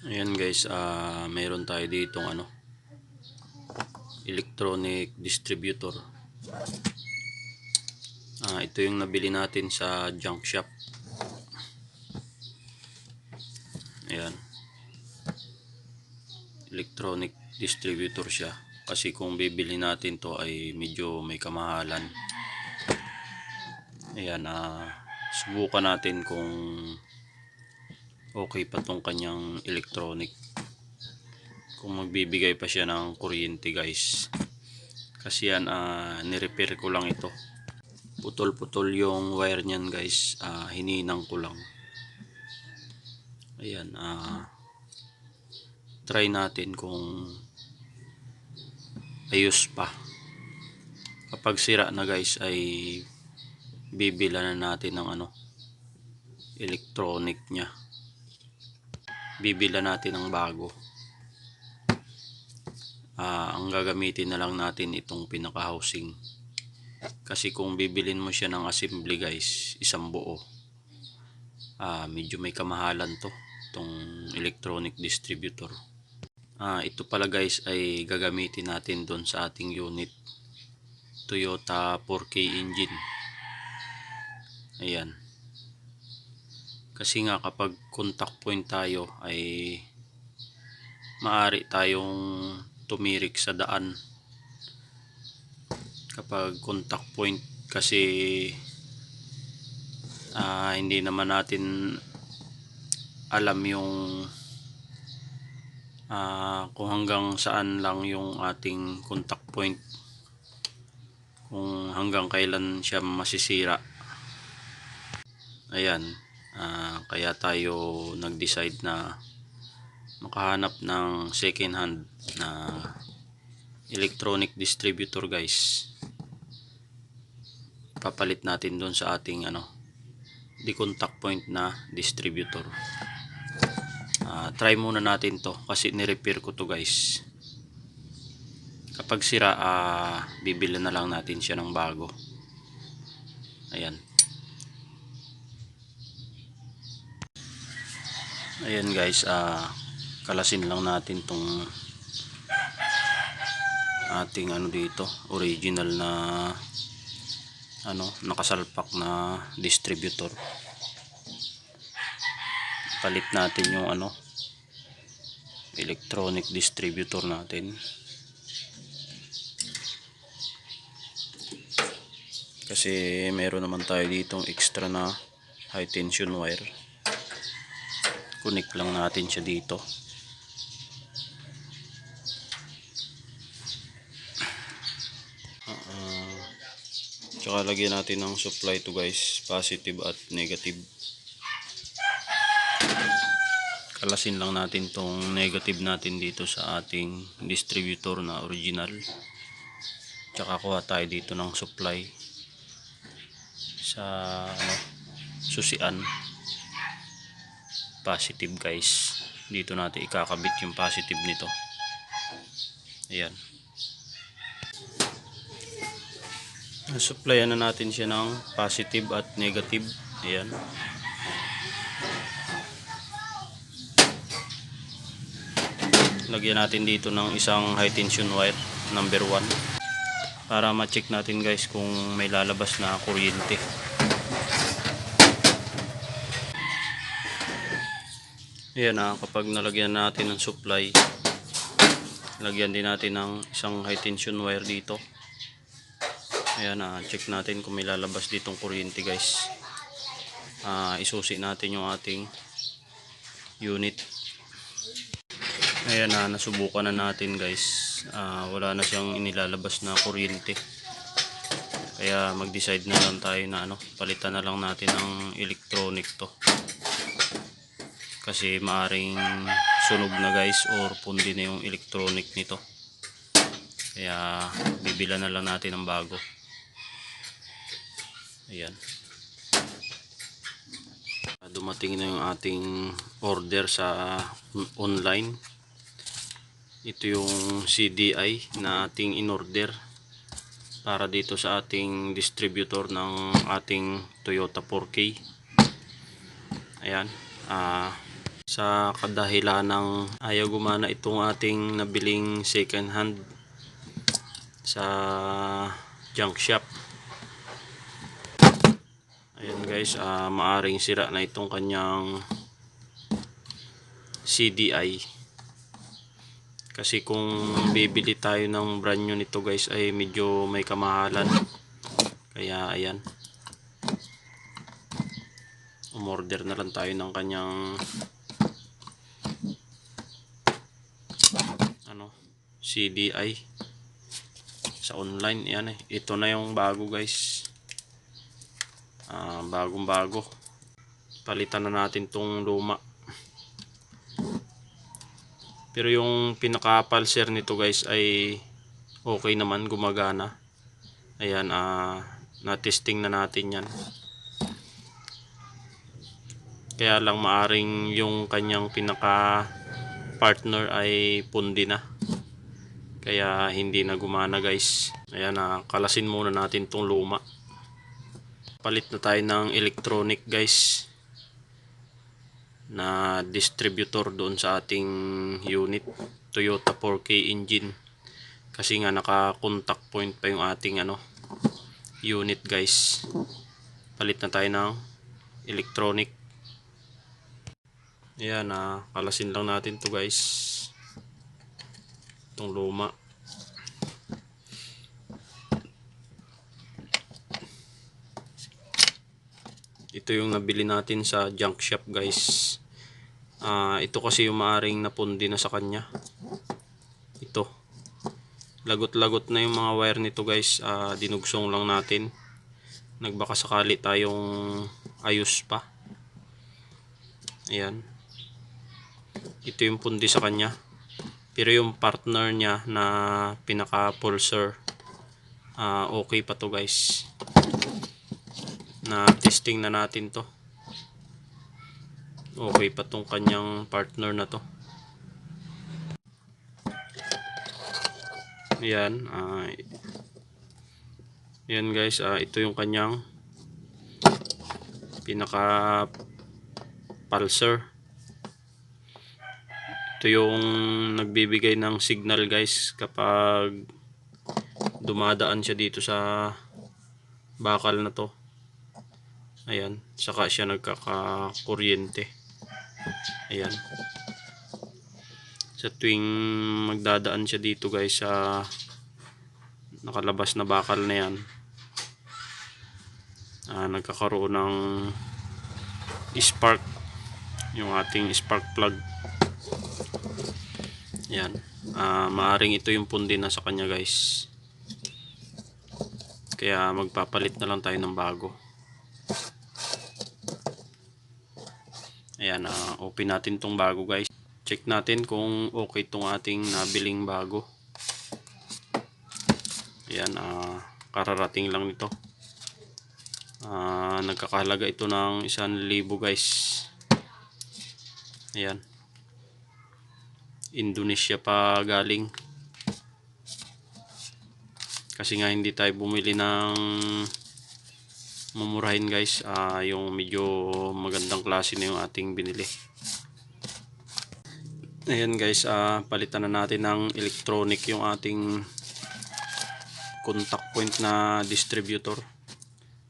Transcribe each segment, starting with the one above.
Ayan guys, mayroon tayo dito electronic distributor. Ito yung nabili natin sa junk shop. Ayan, electronic distributor siya. Kasi kung bibili natin to ay medyo may kamahalan. Ayan, subukan natin kung okay pa tong kanyang electronic, kung magbibigay pa siya ng kuryente guys. Kasi yan, nirepair ko lang ito. Putol-putol yung wire niyan guys, hininang ko lang. Ayan, try natin kung ayos pa. Kapag sira na guys ay bibila na natin ng electronic nya. Bibila natin ng bago. Ang gagamitin na lang natin itong pinaka housing. Kasi kung bibilin mo siya ng assembly guys, isang buo, medyo may kamahalan to, itong electronic distributor. Ito pala guys ay gagamitin natin doon sa ating unit Toyota 4K engine. Ayan. Kasi nga kapag contact point tayo ay maaari tayong tumirik sa daan kapag contact point, kasi hindi naman natin alam yung kung hanggang saan lang yung ating contact point, kung hanggang kailan siya masisira. Ayan, kaya tayo nag-decide na makahanap ng second hand na electronic distributor guys. Papalit natin doon sa ating di contact point na distributor. Try muna natin to kasi ni-repair ko to guys. Kapag sira, bibili na lang natin siya ng bago. Ayan. Ayan guys, kalasin lang natin tong ating dito, original na nakasalpak na distributor. Palit natin yung electronic distributor natin. Kasi meron naman tayo ditong extra na high tension wire. Connect lang natin siya dito. Tsaka lagyan natin ng supply to guys, positive at negative. Kalasin lang natin tong negative natin dito sa ating distributor na original. Tsaka kuha tayo dito ng supply sa susian. Positive guys. Dito natin ikakabit yung positive nito. Ayan. Supplyan na natin siya ng positive at negative. Ayan. Lagyan natin dito ng isang high tension wire number 1 para ma-check natin guys kung may lalabas na kuryente. Ayan, kapag nalagyan natin ng supply, lagyan din natin ng isang high tension wire dito. Ayan, check natin kung may lalabas ditong kuryente guys. Isusi natin yung ating unit. Ayan, nasubukan na natin guys. Wala na siyang inilalabas na kuryente. Kaya mag-decide na lang tayo na palitan na lang natin ng electronic to. Kasi maaring sunog na guys or pundi na yung electronic nito. Kaya bibila na lang natin ng bago. Ayan. Dumating na yung ating order sa online. Ito yung CDI na ating in-order para dito sa ating distributor ng ating Toyota 4K. Ayan. sa kadahilan ng ayaw gumana itong ating nabiling second hand sa junk shop. Ayan guys, maaring sira na itong kanyang CDI. Kasi kung bibili tayo ng brand new nito guys ay medyo may kamahalan. Kaya ayan, umorder na lang tayo ng kanyang CDI sa online. Yan ito na yung bago guys, bagong bago. Palitan na natin tong luma. Pero yung pinaka pulser nito guys ay okay naman, gumagana. Ayan, na-testing na natin yan. Kaya lang maaring yung kanyang pinaka partner ay pundi na. Kaya hindi na gumana guys. Ayan, kalasin muna natin tong luma. Palit na tayo ng electronic guys, na distributor doon sa ating unit, Toyota 4K engine. Kasi nga naka contact point pa yung ating unit guys. Palit na tayo ng electronic. Ayan, kalasin lang natin to guys, itong luma. Ito yung nabili natin sa junk shop guys. Ito kasi yung maaring napundi na sa kanya. Ito, lagot-lagot na yung mga wire nito guys. Dinugsong lang natin, nagbaka sakali tayong ayos pa. Ayan, ito yung pundi sa kanya. Pero yung partner niya na pinaka pulser, okay pa to guys. Na testing na natin to, okay pa tong kanyang partner na to. Ayan, yan guys, ito yung kanyang pinaka pulser. Ito yung nagbibigay ng signal guys kapag dumadaan siya dito sa bakal na to. Ayan, saka siya nagkakakuryente. Ayan, sa tuwing magdadaan siya dito guys sa nakalabas na bakal na yan, nagkakaroon ng spark, yung ating spark plug. Ayan, maaring ito yung pundi na sa kanya guys. Kaya magpapalit na lang tayo ng bago. Ayan, open natin tong bago guys. Check natin kung okay tong ating nabiling bago. Ayan, kararating lang nito. Nagkakahalaga ito ng 1,000 guys. Ayan, Indonesia pa galing. Kasi nga hindi tayo bumili ng mumurahin guys, yung medyo magandang klase na yung ating binili. Ayan guys, palitan na natin ng electronic yung ating contact point na distributor.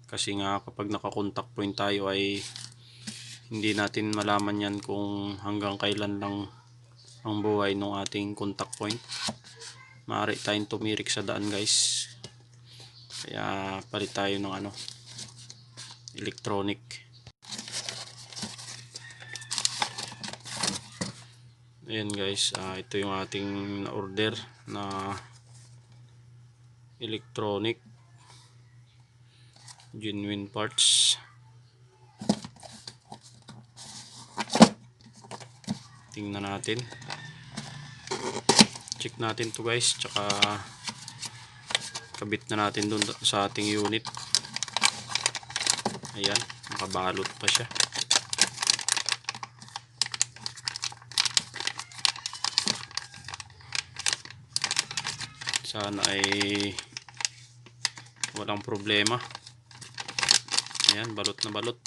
Kasi nga kapag naka contact point tayo ay hindi natin malaman yan kung hanggang kailan lang ang buhay ng ating contact point. Maaari tayong tumirik sa daan guys. Kaya palit tayo ng electronic. Ayan guys, ito yung ating na-order na electronic, genuine parts. Tingnan natin, check natin to guys, tsaka kabit na natin dun sa ating unit. Ayan, nakabalot pa siya. Sana ay walang problema. Ayan, balot na balot.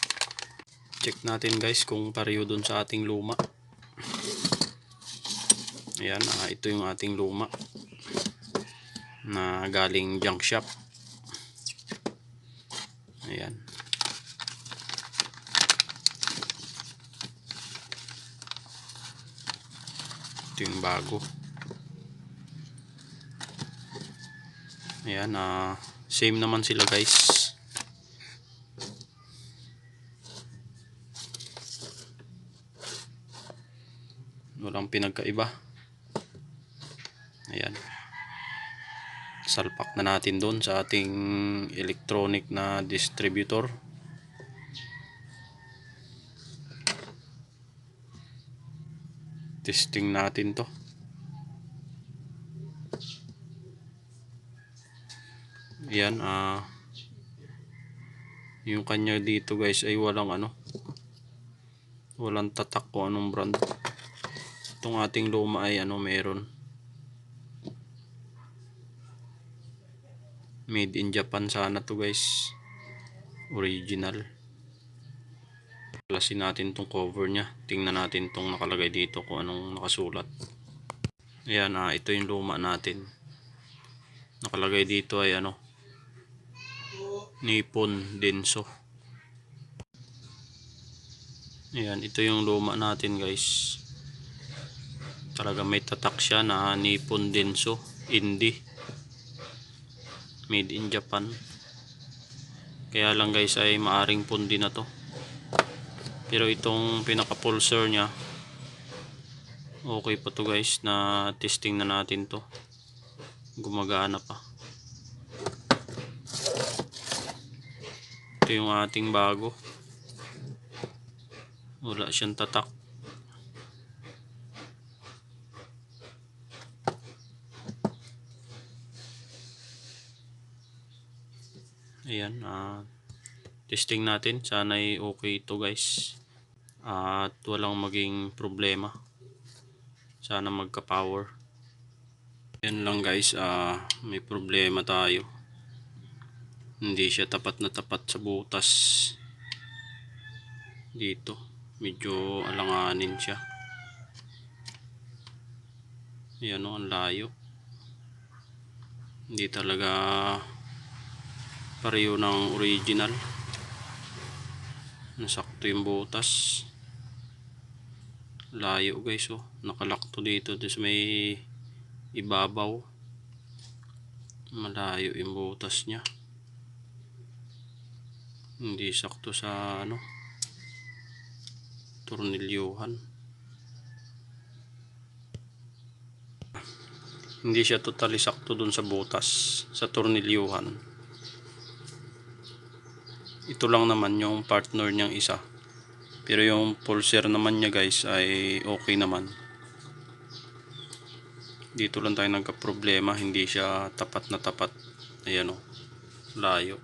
Check natin guys kung pareho dun sa ating luma. Ayan, ito yung ating luma na galing junk shop. Ayan. Ito yung bago. Ayan, same naman sila guys. Walang pinagkaiba. Ayan. Salpak na natin doon sa ating electronic na distributor. Testing natin to. Ayan, yung kanya dito guys ay walang walang tatak ko anong brand. Itong ating luma ay meron. Made in Japan sana to guys. Original. Klasin natin tong cover nya. Tingnan natin tong nakalagay dito kung anong nakasulat. Ayan, ito yung luma natin. Nakalagay dito ay Nippon Denso. Ayan, ito yung luma natin guys. Talaga may tatak siya na Nippon Denso Indie. Made in Japan. Kaya lang guys ay maaring pundi na to. Pero itong pinaka pulsar nya okay pa to guys, na testing na natin to. Gumagana pa. Ito yung ating bago. Wala siyang tatak. Ayan, testing natin. Sana ay okay ito guys. At walang maging problema. Sana magka-power. Yan lang guys, may problema tayo. Hindi siya tapat na tapat sa butas. Dito, medyo alanganin siya. Ayan ang layo. Hindi talaga pareho ng original. Nasakto yung butas. Layo guys, nakalakto dito. Tapos may ibabaw. Malayo yung butas nya. Hindi sakto sa tornilyuhan. Hindi siya totally sakto dun sa butas, sa tornilyuhan. Ito lang naman yung partner niyang isa. Pero yung pulser naman niya guys ay okay naman. Dito lang tayo nagka-problema, hindi siya tapat na tapat. Ayan layo.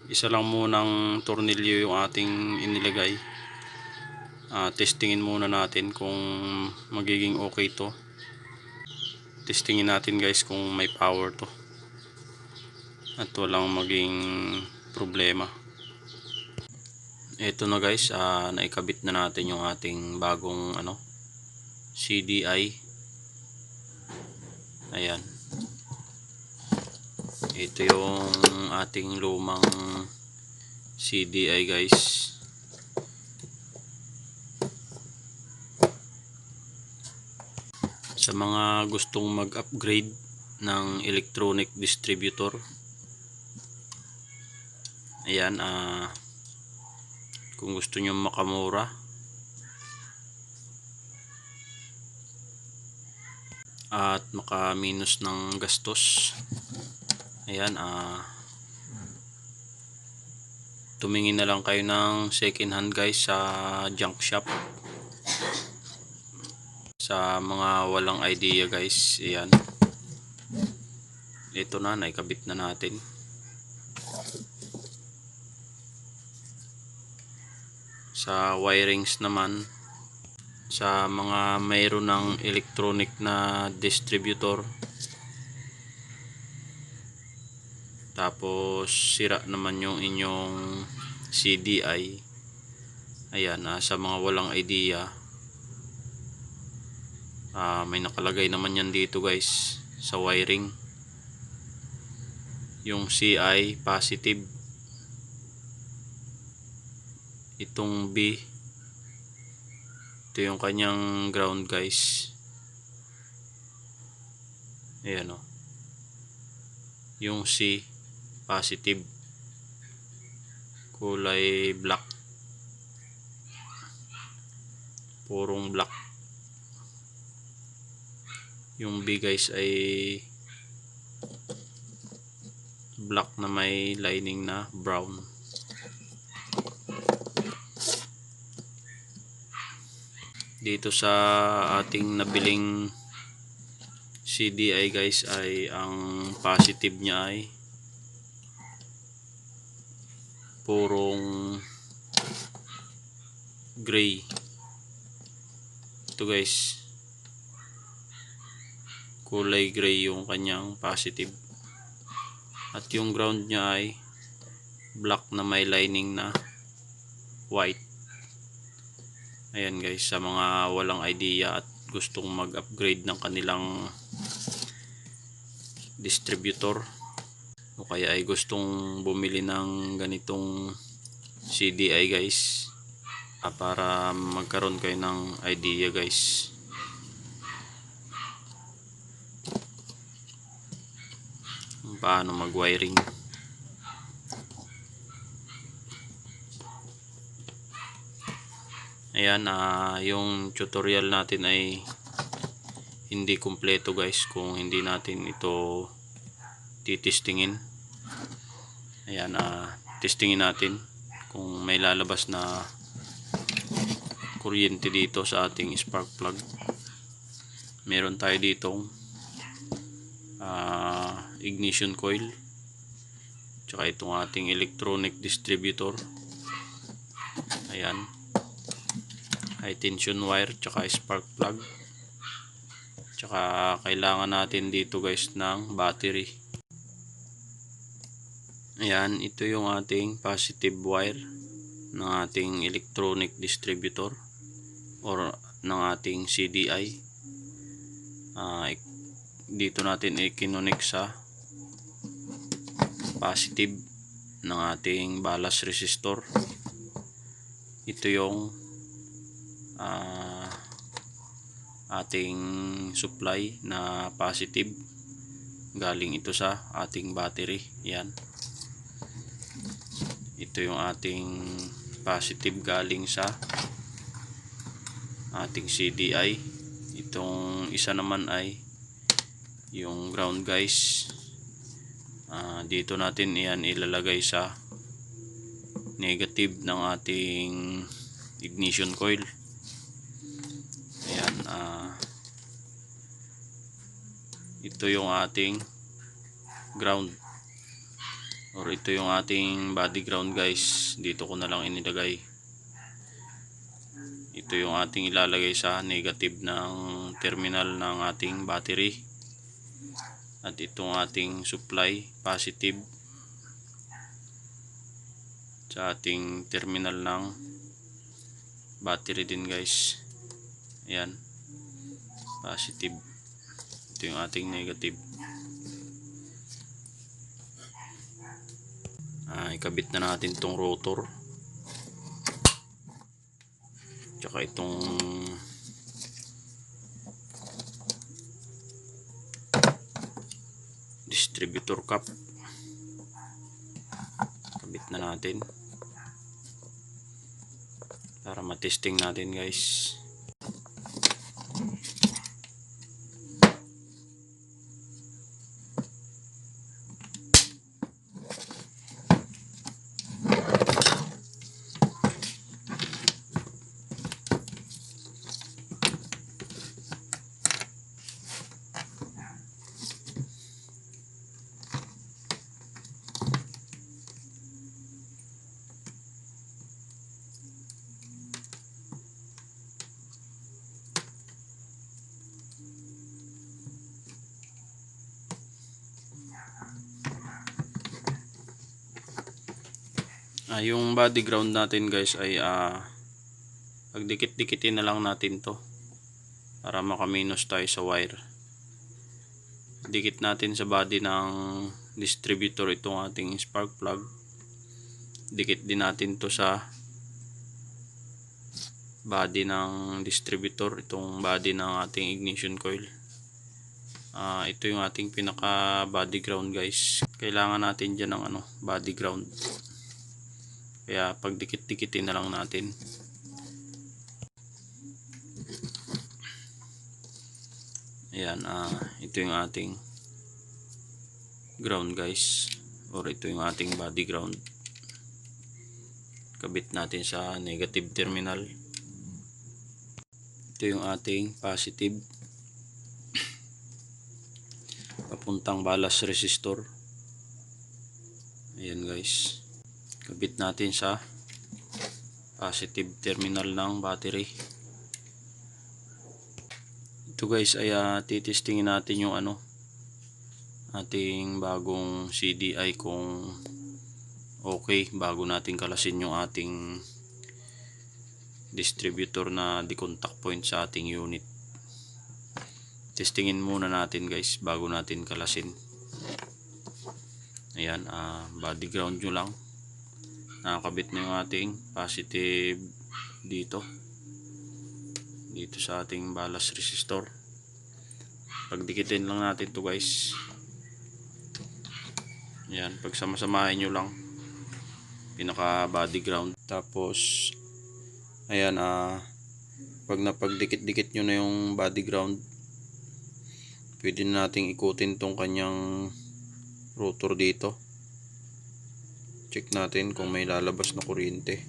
Isa lang munang tornilyo yung ating inilagay. Testingin muna natin kung magiging okay to. Testingin natin guys kung may power to. At walang maging problema. Ito na guys, naikabit na natin yung ating bagong CDI. Ayan. Ito yung ating lumang CDI guys. Sa mga gustong mag-upgrade ng electronic distributor, ayan, kung gusto nyo makamura at makaminus ng gastos, ayan, tumingin na lang kayo ng second hand guys sa junk shop. Sa mga walang idea guys, ayan, ito na, naikabit na natin. Sa wirings naman, sa mga mayroon ng electronic na distributor, tapos sira naman yung inyong CDI, ayan, sa mga walang idea, May nakalagay naman yan dito guys sa wiring. Yung CI positive, itong B, ito yung kanyang ground guys. Ayan o, yung C positive, kulay black, purong black. Yung B guys ay black na may lining na brown. Dito sa ating nabiling CDI guys ay ang positive niya ay purong gray. Ito guys, kulay gray yung kanyang positive. At yung ground niya ay black na may lining na white. Ayan guys, sa mga walang idea at gustong mag-upgrade ng kanilang distributor o kaya ay gustong bumili ng ganitong CDI guys, para magkaroon kayo ng idea guys kung paano mag-wiring. Ayan, yung tutorial natin ay hindi kumpleto guys kung hindi natin ito titistingin. Ayan, testingin natin kung may lalabas na kuryente dito sa ating spark plug. Meron tayo ditong ignition coil, tsaka itong ating electronic distributor. Ayan, high tension wire, tsaka spark plug, tsaka kailangan natin dito guys ng battery. Ayan, ito yung ating positive wire ng ating electronic distributor or ng ating CDI. Dito natin i-connect sa positive ng ating ballast resistor. Ito yung ating supply na positive, galing ito sa ating battery. Yan, ito yung ating positive galing sa ating CDI. Itong isa naman ay yung ground guys. Dito natin yan ilalagay sa negative ng ating ignition coil. Ayan, ito yung ating ground or ito yung ating body ground guys. Dito ko na lang inilagay. Ito yung ating ilalagay sa negative ng terminal ng ating battery, at itong ating supply positive sa ating terminal ng battery din guys. Ayan, positive. Ito yung ating negative. Ikabit na natin itong rotor, tsaka itong distributor cap. Kabit na natin para matesting natin guys. Yung body ground natin guys ay pagdikit-dikitin na lang natin to para makaminos tayo sa wire. Dikit natin sa body ng distributor itong ating spark plug. Dikit din natin to sa body ng distributor, itong body ng ating ignition coil. Ito yung ating pinaka body ground guys. Kailangan natin dyan ng body ground, kaya pag dikit-dikitin na lang natin. Ayan, ito yung ating ground guys, or ito yung ating body ground. Kabit natin sa negative terminal. Ito yung ating positive papuntang ballast resistor. Ayan guys, kabit natin sa positive terminal ng battery. Ito guys ay titestingin natin yung ating bagong CDI kung okay, bago natin kalasin yung ating distributor na decontact point sa ating unit. Testingin muna natin guys bago natin kalasin. Ayan, body ground nyo lang. Nakakabit na yung ating positive dito sa ating ballast resistor. Pagdikitin lang natin to guys. Ayan, pagsamasamahin nyo lang pinaka body ground. Tapos ayan, pag napagdikit-dikit nyo na yung body ground, pwede na nating ikutin tong kanyang rotor dito. Check natin kung may lalabas na kuryente.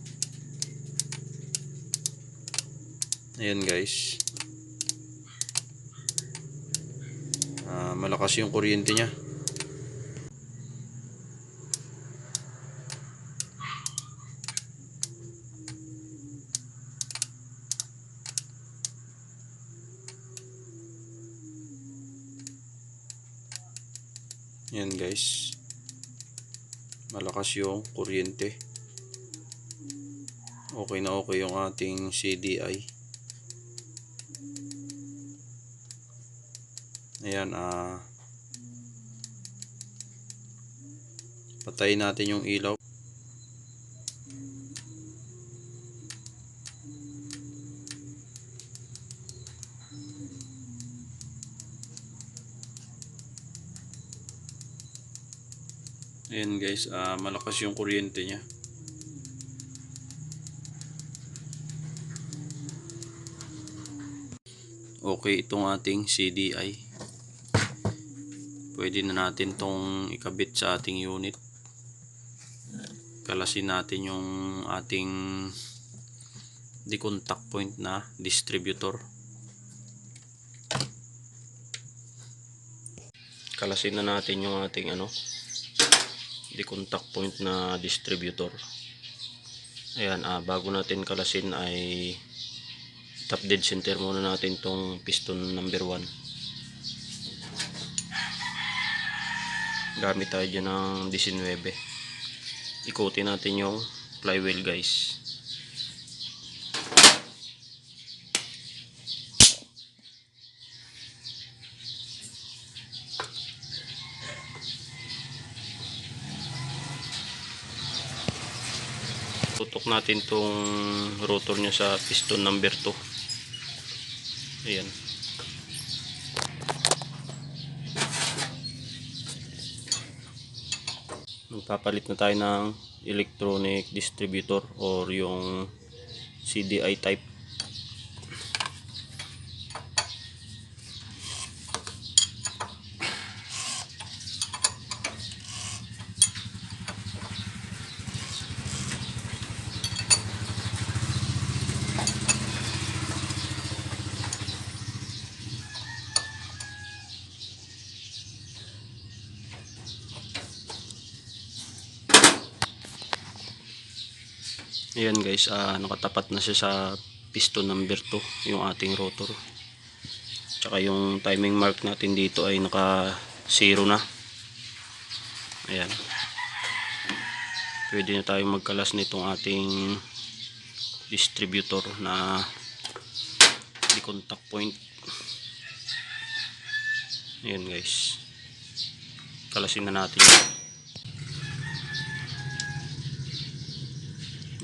Ayan guys, malakas yung kuryente nya. Ayan guys, malakas yung kuryente. Okay na okay yung ating CDI. Ayan, patayin natin yung ilaw. Ayan guys, malakas yung kuryente nya. Okay itong ating CDI. Pwede na natin tong ikabit sa ating unit. Kalasin natin yung ating decontact point na distributor. Kalasin na natin yung ating decontact point na distributor. Ayan, bago natin kalasin ay top dead center muna natin tong piston number 1. Gamit tayo dyan ng 19. Ikutin natin yung flywheel guys. Tutok natin tong rotor nya sa piston number 2. Ayan. Magpapalit na tayo ng electronic distributor or yung CDI type. Ayan guys, nakatapat na siya sa piston number 2 yung ating rotor. Tsaka yung timing mark natin dito ay naka 0 na. Ayan. Pwede na tayong magkalas nitong ating distributor na decontact point. Ayan guys, kalasin na natin yun.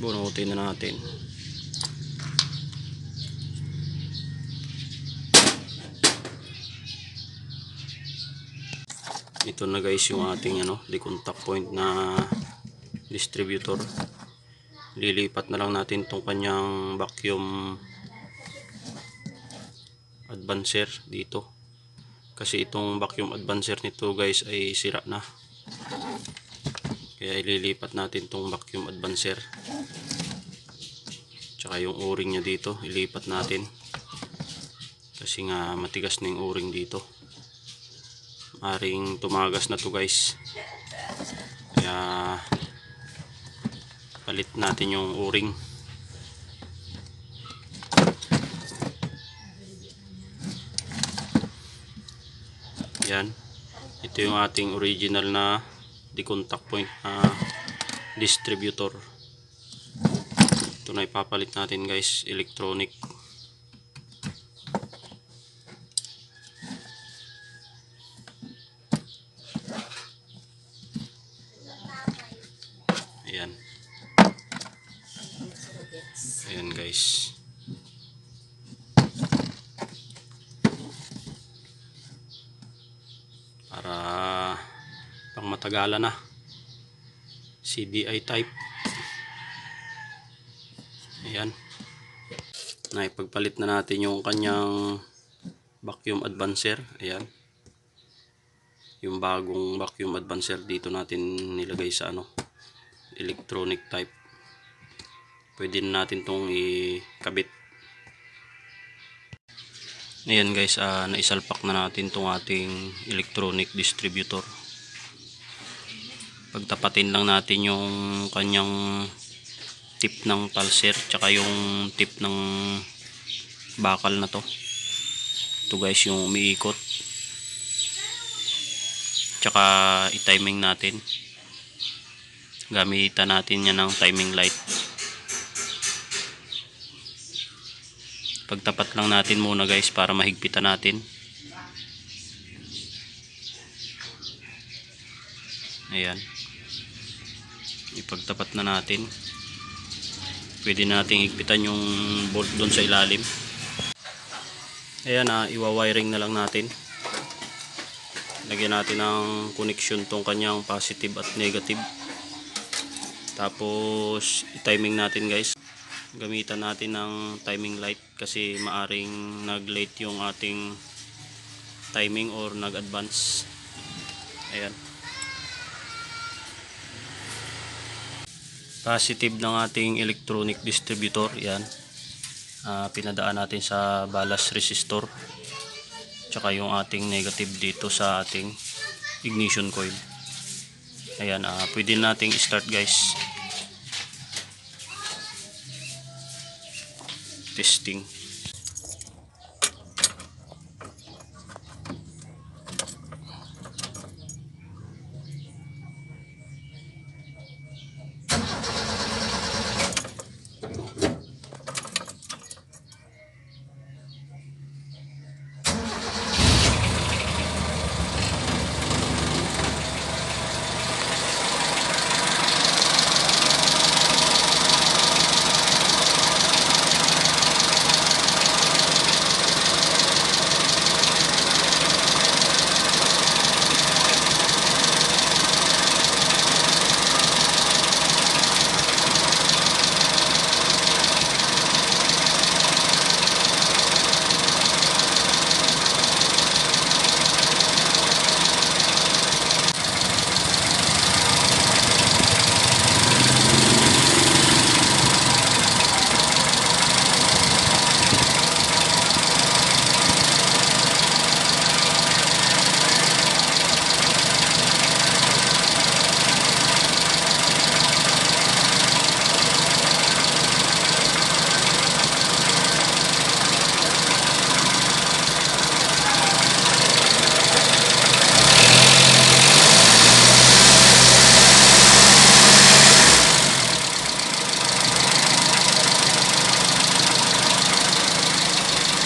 Bunutin na natin. Ito na guys yung ating decontact point na distributor. Lilipat na lang natin tong kanyang vacuum advancer dito, kasi itong vacuum advancer nito guys ay sira na, kaya ililipat natin tong vacuum advancer, tsaka yung o-ring nya dito ilipat natin kasi nga matigas na yung o-ring dito, maring tumagas na to guys, kaya palit natin yung o-ring. Yan, ito yung ating original na decontact point na distributor. Ito na ipapalit natin guys, electronic. Ayan. Ayan guys. Para pang matagalan na. CDI type. Ayan. Naipagpalit na natin yung kanyang vacuum advancer. Ayan. Yung bagong vacuum advancer dito natin nilagay sa electronic type. Pwede na natin tong ikabit. Ayan guys, naisalpak na natin tong ating electronic distributor. Pagtapatin lang natin yung kanyang tip ng pulser tsaka yung tip ng bakal na to. Ito guys yung umiikot. Tsaka i-timing natin. Gamitan natin yan ng timing light. Pagtapat lang natin muna guys para mahigpitan natin. Ayan. Ipagtapat na natin. Pwede nating higpitan yung bolt doon sa ilalim. Ayan, iwa-wiring na lang natin. Lagyan natin ng connection tong kanyang positive at negative. Tapos i-timing natin guys. Gamitan natin ng timing light kasi maaring nag-late yung ating timing or nag-advance. Ayan. Positive ng ating electronic distributor. Ayan. Pinadaan natin sa ballast resistor. Tsaka yung ating negative dito sa ating ignition coil. Ayan. Pwede nating start guys. Testing.